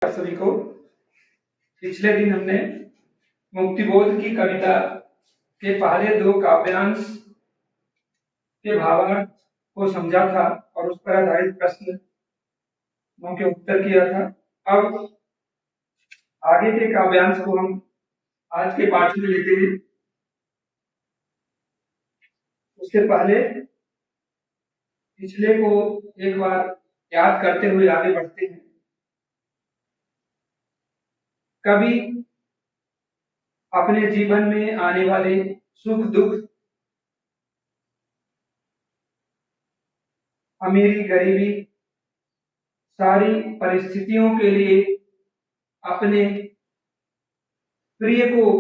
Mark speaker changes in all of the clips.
Speaker 1: सभी को। पिछले दिन हमने मुक्तिबोध की कविता के पहले दो काव्यांश के भावार्थ को समझा था और उस पर आधारित प्रश्नों के उत्तर किया था। अब आगे के काव्यांश को हम आज के पाठ में लेते हैं। उससे पहले पिछले को एक बार याद करते हुए आगे बढ़ते हैं। कवि अपने जीवन में आने वाले सुख दुख, अमीरी गरीबी, सारी परिस्थितियों के लिए अपने प्रिय को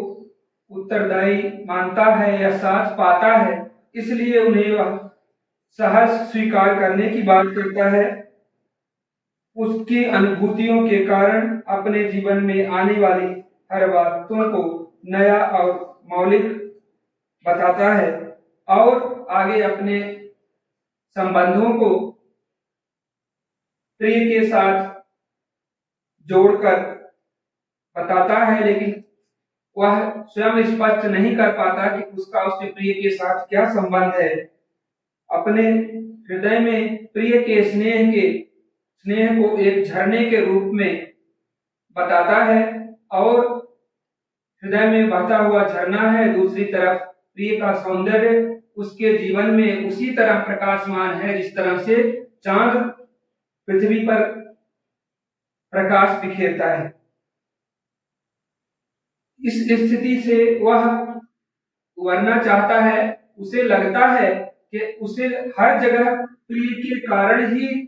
Speaker 1: उत्तरदायी मानता है या साथ पाता है, इसलिए उन्हें वह सहज स्वीकार करने की बात करता है। उसकी अनुभूतियों के कारण अपने जीवन में आने वाली हर बातों को नया और मौलिक बताता है और आगे अपने संबंधों को प्रिय के साथ जोड़कर बताता है, लेकिन वह स्वयं स्पष्ट नहीं कर पाता कि उसका उसके प्रिय के साथ क्या संबंध है। अपने हृदय में प्रिय के स्नेह को एक झरने के रूप में बताता है और हृदय में बहता हुआ झरना है। दूसरी तरफ प्रिय का सौंदर्य उसके जीवन में उसी तरह प्रकाशमान है जिस तरह से चांद पृथ्वी पर प्रकाश बिखेरता है। इस स्थिति से वह उबरना चाहता है। उसे लगता है कि उसे हर जगह प्रिय के कारण ही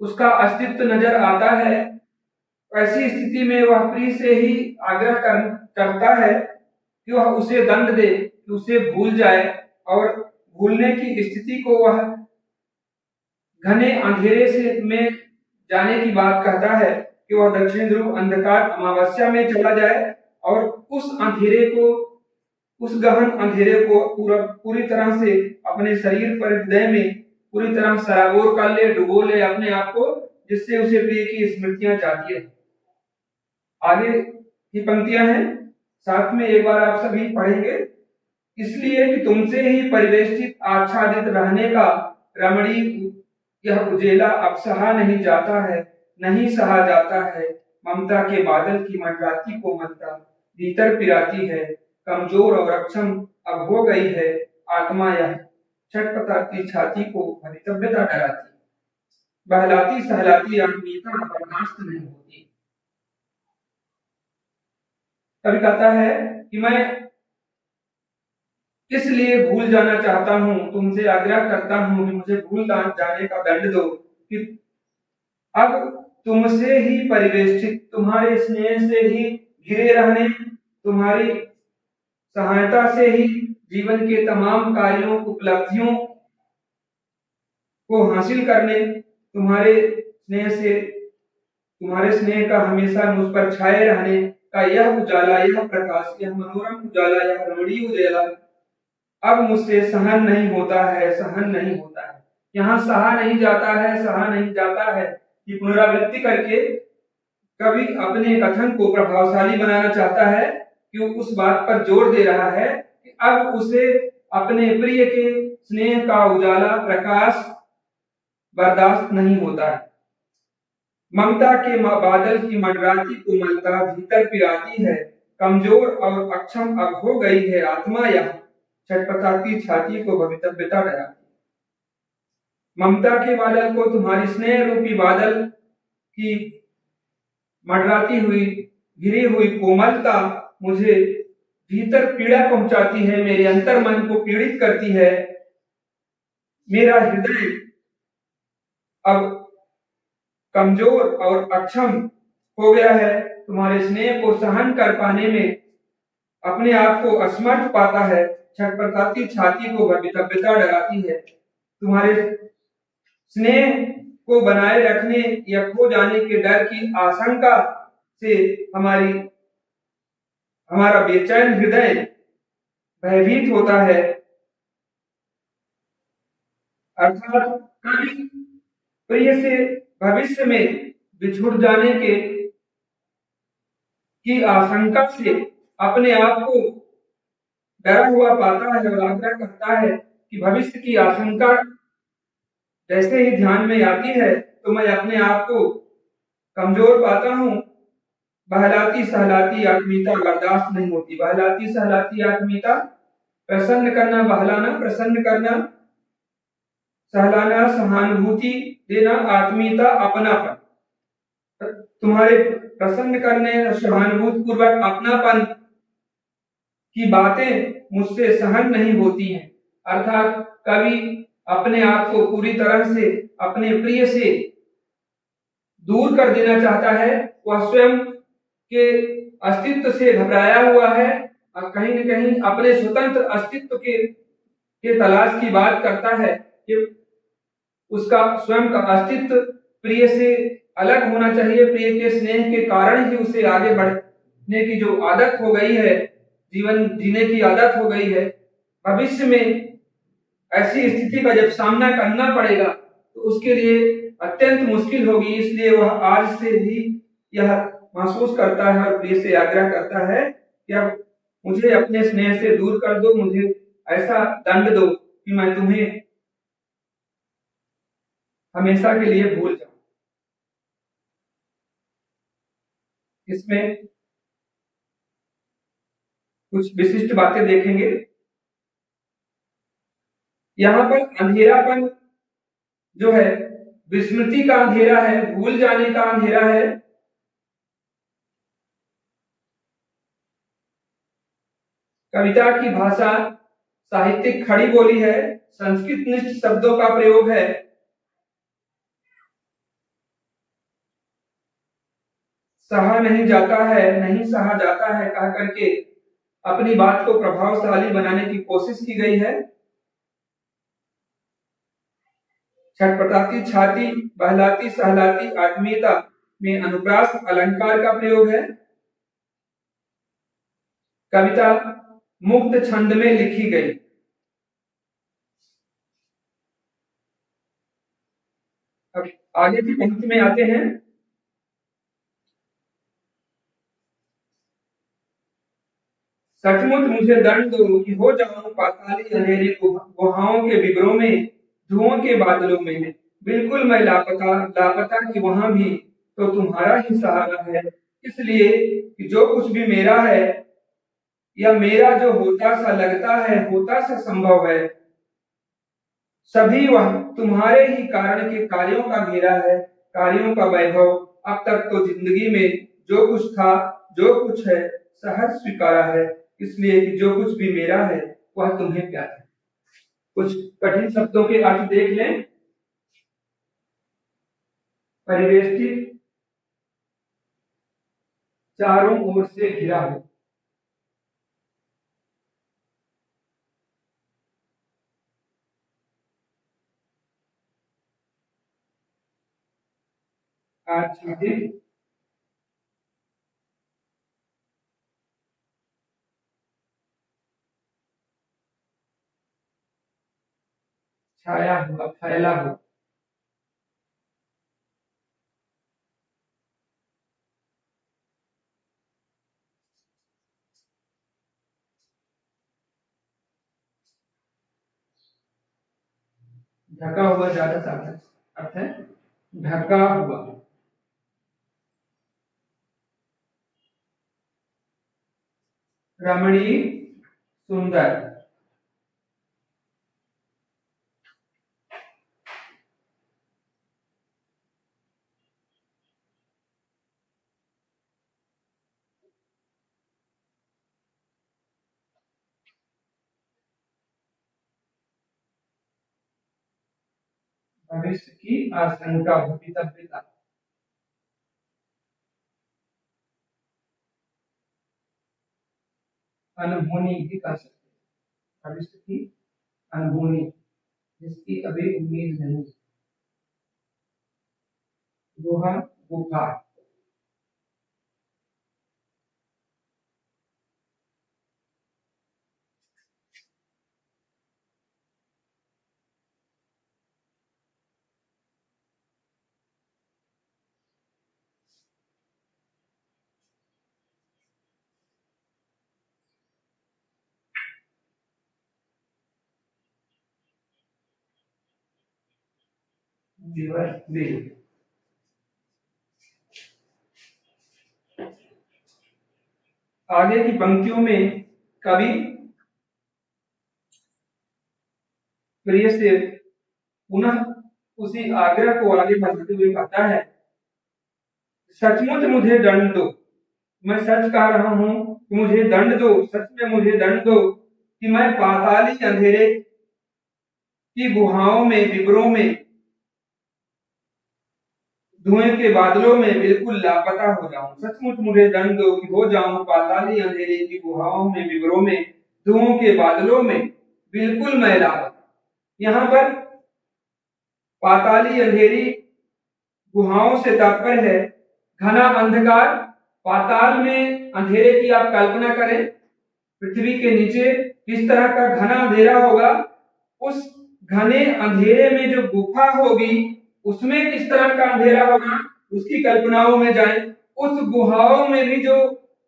Speaker 1: उसका अस्तित्व नजर आता है। ऐसी स्थिति में वह प्रिय से ही आग्रह करता है कि वह उसे दंड दे, कि उसे भूल जाए, और भूलने की स्थिति को वह घने अंधेरे से में जाने की बात कहता है कि वह दक्षिण ध्रुव अंधकार अमावस्या में चला जाए और उस अंधेरे को, उस गहन अंधेरे को पूरी तरह से अपने शरीर पर, हृदय में पूरी तरह सराबोर कर ले, डुबो ले अपने आप को, जिससे उसे प्रिय की स्मृतियां जाती है। आगे की पंक्तियां हैं, साथ में एक बार आप सभी पढ़ेंगे। इसलिए कि तुमसे ही परिवेष्टित आच्छादित रहने का रमणी यह उजेला अब सहा नहीं जाता है, नहीं सहा जाता है। ममता के बादल की मंडराती कोमलता भीतर पिराती है, कमजोर और अक्षम अब हो गई है आत्मा, यह छटपटाती छाती को भवितव्यता डराती, बहलाती सहलाती आत्मीयता बर्दाश्त नहीं होती। कवि कहता है कि मैं इसलिए भूल जाना चाहता हूं, तुमसे आग्रह करता हूं कि मुझे भूल जाने का दंड दो, कि अब तुमसे ही परिवेष्टित, तुम्हारे स्नेह से ही घिरे रहने, तुम्हारी सहायता से ही जीवन के तमाम कार्यों, उपलब्धियों को हासिल करने, तुम्हारे स्नेह का हमेशा मुझ पर छाए रहने का यह उजाला, यह प्रकाश, यह मनोरम उजाला, यह रमणीय उजाला अब मुझसे सहन नहीं होता है, सहन नहीं होता है। यहाँ सहा नहीं जाता है, सहा नहीं जाता है कि पुनरावृत्ति करके कवि अपने कथन को प्रभावशाली बनाना चाहता है, कि उस बात पर जोर दे रहा है कि अब उसे अपने प्रिय के स्नेह का उजाला, प्रकाश बर्दाश्त नहीं होता है। ममता के बादल की मंडराती कोमलता भीतर पिराती है, कमजोर और अक्षम अब हो गई है आत्मा, यह छटपटाती छाती को भवितव्यता डराती। ममता के बादल को, तुम्हारी स्नेह रूपी बादल की मंडराती हुई, घिरी हुई कोमलता मुझे भीतर पीड़ा पहुंचाती है, मेरे अंतर मन को पीड़ित करती है। मेरा हृदय अब कमजोर और अक्षम हो गया है, तुम्हारे स्नेह को सहन कर पाने में अपने आप को असमर्थ पाता है। छटपटाती छाती को भवितव्यता डराती है। तुम्हारे स्नेह को बनाए रखने या खो जाने के डर की आशंका से हमारा बेचैन हृदय भयभीत होता है। अर्थात कभी प्रिय से भविष्य में बिछुड़ जाने के की आशंका से अपने आप को डरा हुआ पाता है और आग्रह करता है कि भविष्य की आशंका जैसे ही ध्यान में आती है तो मैं अपने आप को कमजोर पाता हूँ। बहलाती सहलाती आत्मीयता बर्दाश्त नहीं होती। बहलाती सहलाती आत्मीयता, प्रसन्न करना, बहलाना, प्रसन्न करना, सहलाना, सहानुभूति देना, आत्मीयता, अपनापन। तुम्हारे प्रसन्न करने, सहानुभूति पूर्वक अपनापन की बातें मुझसे सहन नहीं होती हैं। अर्थात कवि अपने आप को पूरी तरह से अपने प्रिय से दूर कर देना चाहता है। वह स्वयं के अस्तित्व से घबराया हुआ है और कहीं न कहीं अपने स्वतंत्र अस्तित्व के तलाश की बात करता है कि उसका स्वयं का अस्तित्व प्रिय से अलग होना चाहिए। प्रिय के स्नेह के कारण ही उसे आगे बढ़ने की जो आदत हो गई है, जीवन जीने की आदत हो गई है, भविष्य में ऐसी स्थिति का जब सामना करना पड़ेगा तो उसके लिए अत्यंत मुश्किल होगी। इसलिए वह आज से ही यह महसूस करता है और प्रिय से आग्रह करता है कि अब मुझे अपने स्नेह से दूर कर दो, मुझे ऐसा दंड दो कि मैं तुम्हें हमेशा के लिए भूल जाऊं। इसमें कुछ विशिष्ट बातें देखेंगे। यहाँ पर अंधेरापन जो है, विस्मृति का अंधेरा है, भूल जाने का अंधेरा है। कविता की भाषा साहित्यिक खड़ी बोली है, संस्कृत निष्ठ शब्दों का प्रयोग है। सहा नहीं जाता है, नहीं सहा जाता है कह करके अपनी बात को प्रभावशाली बनाने की कोशिश की गई है। छटपटाती छाती, बहलाती सहलाती आत्मीयता में अनुप्रास अलंकार का प्रयोग है। कविता मुक्त छंद में लिखी गई। अब आगे की पंक्ति में आते हैं। सचमुच मुझे दंड दो कि हो जाऊं पाताली अंधेरे गुहाओं के विवरों में, धुओं के बादलों में। बिल्कुल मैं लापता, लापता कि वहां भी तो तुम्हारा ही सहारा है। इसलिए कि जो कुछ भी मेरा है या मेरा जो होता सा लगता है, होता सा संभव है, सभी वह तुम्हारे ही कारण के कार्यों का घेरा है, कार्यों का वैभव। अब तक तो जिंदगी में जो कुछ था, जो कुछ है, सहज स्वीकारा है। इसलिए कि जो कुछ भी मेरा है वह तुम्हें प्यारा है। कुछ कठिन शब्दों के अर्थ देख लें। परिवेष्टित, चारों ओर से घिरा हो। आच्छादित, छाया हुआ, फैला हुआ। ढका हुआ ज्यादा सार्थक अर्थ है। ढका हुआ। रमणीय, सुंदर। भविष्य की आशंका, भवितव्यता। अनहोनी भी कर सकते हैं। भविष्य की अनहोनी, जिसकी अभी उम्मीद नहीं। गुहा, गुफा। दिवस दिन। आगे की पंक्तियों में कवि प्रिय से पुनः उसी आग्रह को आगे बढ़ाते हुए कहता है, सचमुच मुझे दंड दो, मैं सच कह रहा हूं कि मुझे दंड दो, सच में मुझे दंड दो कि मैं पाताली अंधेरे की गुहाओं में, विवरों में, धुएं के बादलों में बिल्कुल लापता हो जाऊं। सचमुच मुझे दंड दो कि हो जाऊं पाताली अंधेरे की गुहाओं में, विवरों में, धुओं के बादलों में बिल्कुल मैं लापता। यहाँ पर पाताली अंधेरी गुहाओं से तात्पर्य है घना अंधकार। पाताल में अंधेरे की आप कल्पना करें, पृथ्वी के नीचे किस तरह का घना अंधेरा होगा, उस घने अंधेरे में जो गुफा होगी उसमें किस तरह का अंधेरा होगा, उसकी कल्पनाओं में जाएं। उस गुहाओं में भी जो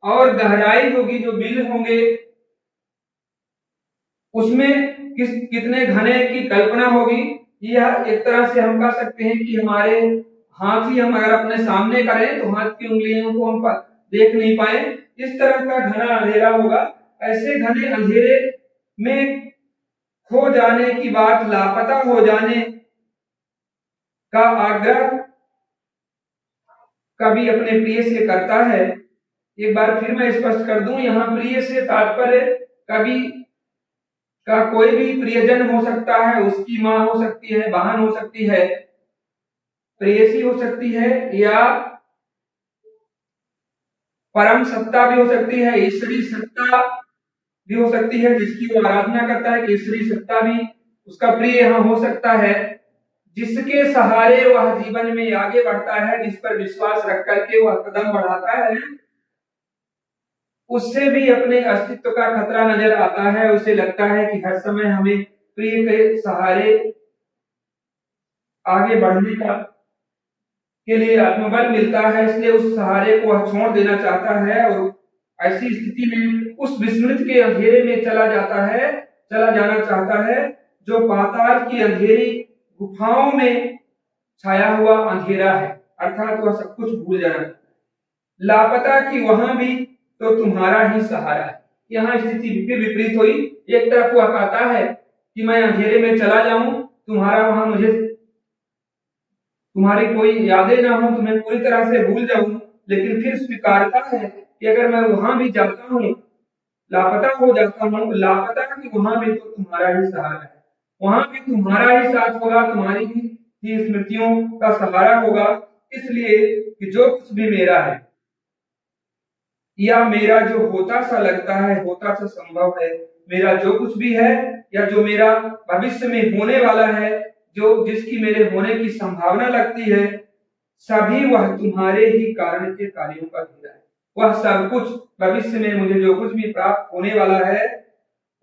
Speaker 1: और गहराई होगी, जो बिल होंगे, उसमें कितने घने की कल्पना होगी। यह एक तरह से हम कह सकते हैं कि हमारे हाथ ही हम अगर अपने सामने करें तो हाथ की उंगलियों को हम देख नहीं पाए, इस तरह का घना अंधेरा होगा। ऐसे घने अंधेरे में खो जाने की बात, लापता हो जाने का आग्रह कवि अपने प्रिय से करता है। एक बार फिर मैं स्पष्ट कर दूं, यहाँ प्रिय से तात्पर्य कवि का कोई भी प्रियजन हो सकता है, उसकी माँ हो सकती है, बहन हो सकती है, प्रेयसी हो सकती है, या परम सत्ता भी हो सकती है, ईश्वरी सत्ता भी हो सकती है, जिसकी वो आराधना करता है कि ईश्वरी सत्ता भी उसका प्रिय यहाँ हो सकता है। जिसके सहारे वह जीवन में आगे बढ़ता है, जिस पर विश्वास रख करके वह कदम बढ़ाता है, उससे भी अपने अस्तित्व का खतरा नजर आता है। उसे लगता है कि हर समय हमें प्रिय के सहारे आगे बढ़ने का के लिए आत्मबल मिलता है, इसलिए उस सहारे को वह छोड़ देना चाहता है और ऐसी स्थिति में उस विस्मृत के अंधेरे में चला जाना चाहता है, जो पाताल की अंधेरी गुफाओं में छाया हुआ अंधेरा है, अर्थात वह सब कुछ भूल जाना। लापता कि वहां भी तो तुम्हारा ही सहारा है। यहाँ स्थिति फिर विपरीत हुई। एक तरफ वह कहता है कि मैं अंधेरे में चला जाऊं, तुम्हारा वहां मुझे, तुम्हारी कोई यादें ना हो, तुम्हें पूरी तरह से भूल जाऊं, लेकिन फिर स्वीकारता है कि अगर मैं वहां भी जाता हूं, लापता हो जाता हूं, लापता कि वहां भी तो तुम्हारा ही सहारा है, वहां भी तुम्हारा ही साथ होगा, तुम्हारी ही स्मृतियों का सहारा होगा। इसलिए कि जो कुछ भी मेरा है या मेरा जो होता सा लगता है, होता सा संभव है, मेरा जो कुछ भी है या जो मेरा भविष्य में होने वाला है, जो जिसकी मेरे होने की संभावना लगती है, सभी वह तुम्हारे ही कारण के कार्यों का घेरा है। वह सब कुछ भविष्य में मुझे जो कुछ भी प्राप्त होने वाला है,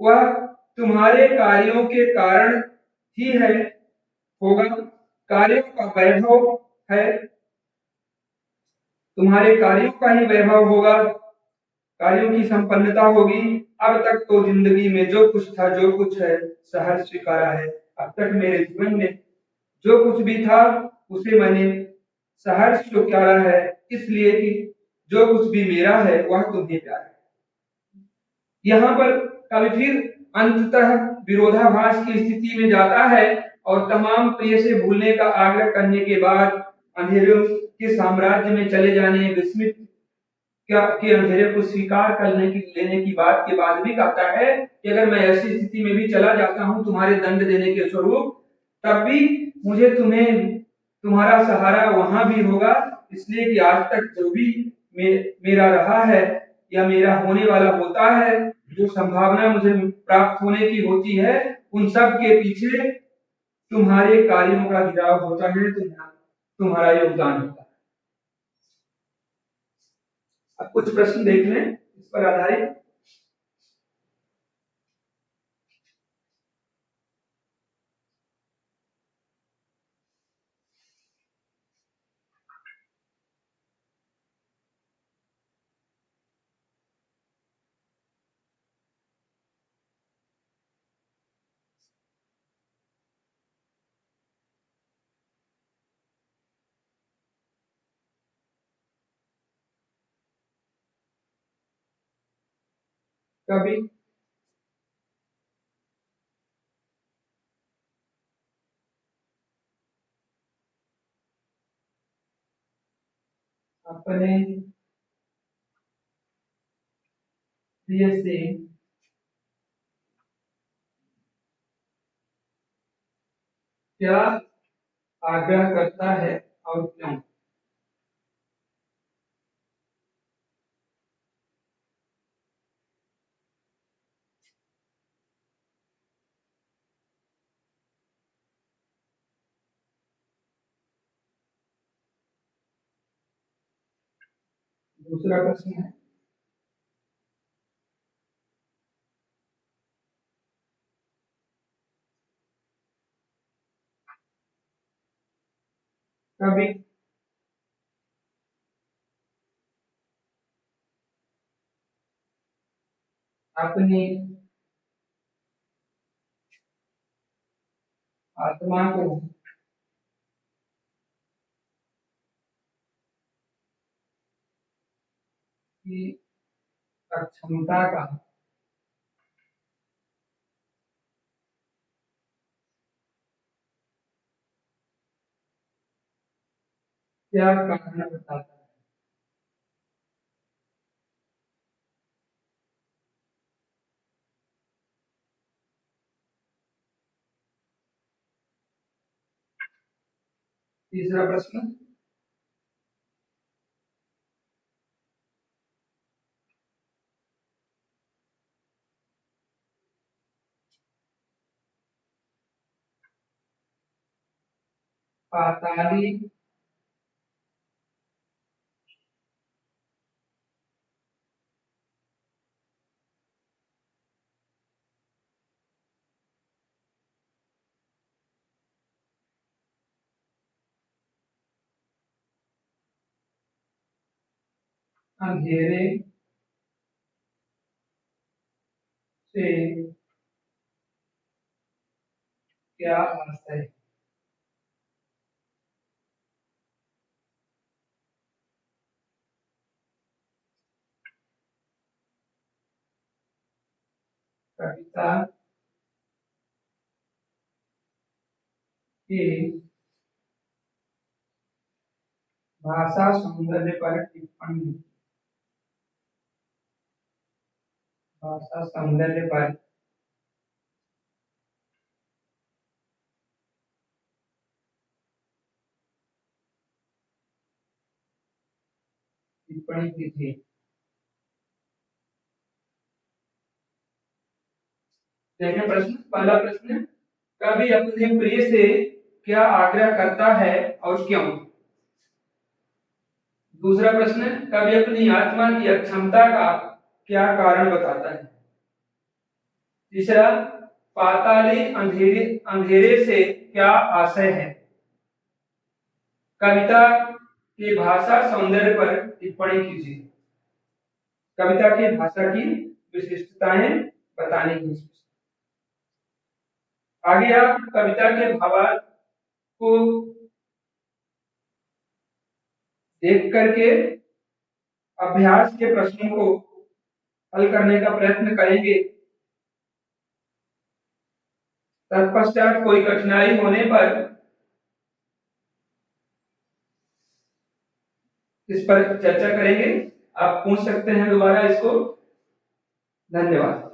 Speaker 1: वह तुम्हारे कार्यों के कारण ही है, होगा। कार्यों का वैभव है, तुम्हारे कार्यों का ही वैभव होगा, कार्यों की संपन्नता होगी। अब तक तो जिंदगी में जो कुछ था, जो कुछ है, सहज स्वीकारा है। अब तक मेरे जीवन में जो कुछ भी था उसे मैंने सहर्ष स्वीकारा है, इसलिए कि जो कुछ भी मेरा है वह तुम्हें प्यारा है। यहाँ पर कवि फिर अंततः विरोधाभास की स्थिति में जाता है और तमाम प्रिय से भूलने का आग्रह करने के बाद अंधेरों के साम्राज्य में चले जाने, विस्मित क्या के अंधेरे को स्वीकार करने की लेने की बात के बाद भी कहता है कि अगर मैं ऐसी स्थिति में भी चला जाता हूं तुम्हारे दंड देने के स्वरूप, तब भी मुझे तुम्हारा सहारा वहां भी होगा, इसलिए कि आज तक जो भी मेरा रहा है या मेरा होने वाला होता है, जो संभावना मुझे प्राप्त होने की होती है, उन सब के पीछे तुम्हारे कार्यों का गिराव होता है, तुम्हारा योगदान होता है। अब कुछ प्रश्न देख लें इस पर आधारित। कभी अपने प्रिय से क्या आग्रह करता है और क्यों? दूसरा प्रश्न है, कभी अपनी आत्मा को की अक्षमता का क्या कारण बताता है? तीसरा प्रश्न, पाताली अंधेरे से क्या आशय? कविता के भाषा सौंदर्य पर टिप्पणी, भाषा सौंदर्य पर टिप्पणी कीजिए। देखें प्रश्न, पहला प्रश्न, कवि अपने प्रिय से क्या आग्रह करता है और क्यों? दूसरा प्रश्न, कवि अपनी आत्मा की अक्षमता का क्या कारण बताता है? तीसरा, पाताली अंधेरे अंधेरे से क्या आशय है? कविता की भाषा सौंदर्य पर टिप्पणी कीजिए। कविता की भाषा की विशिष्टताएं बताने की। आगे आप कविता के भावार्थ को देख करके अभ्यास के प्रश्नों को हल करने का प्रयत्न करेंगे। तत्पश्चात कोई कठिनाई होने पर इस पर चर्चा करेंगे। आप पूछ सकते हैं दोबारा इसको। धन्यवाद।